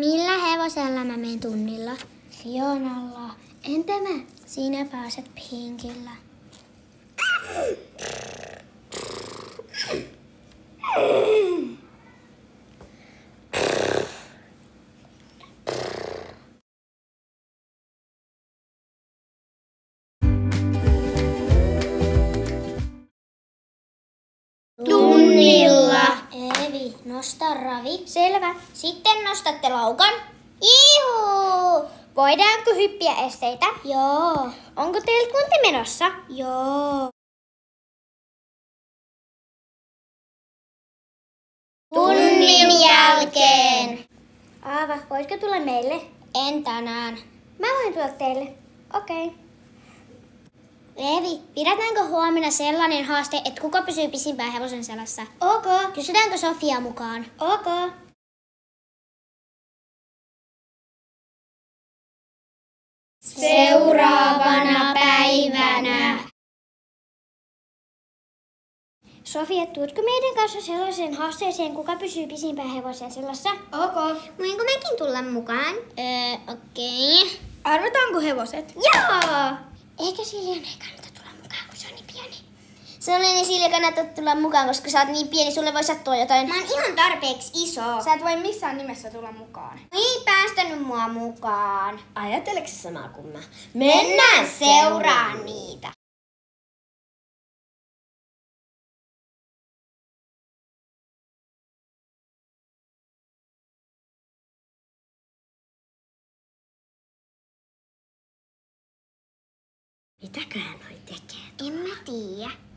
Millä hevosella mä menen tunnilla? Fionalla. Entä mä? Sinä pääset Pinkillä. Tunnilla. Eevi, nosta ravi. Selvä. Sitten nostatte laukan. Ihu! Voidaanko hyppiä esteitä? Joo. Onko teillä tunti menossa? Joo. Tunnin jälkeen. Aava, voitko tulla meille? En tänään. Mä voin tulla teille. Okei. Eevi, pidetäänkö huomenna sellainen haaste, että kuka pysyy pisimpään hevosen selässä? Ok. Kysytäänkö Sofia mukaan? Ok. Seuraavana päivänä. Sofia, tuutko meidän kanssa sellaiseen haasteeseen, kuka pysyy pisimpään hevosen selässä? Ok. Voinko mäkin tulla mukaan? Okei. Arvotaanko hevoset? Joo! Eikä Siljan ei kannata tulla mukaan, kun se on niin pieni. Sellainen Silja kannattaa tulla mukaan, koska sä oot niin pieni, sulle voi sattua jotain. Mä oon ihan tarpeeksi iso. Sä et voi missään nimessä tulla mukaan. Ei päästänyt mua mukaan. Ajatteleeko sä samaa kuin mä? Mennään seuraan niitä. Mitäköhän noi tekee? En mä tiedä.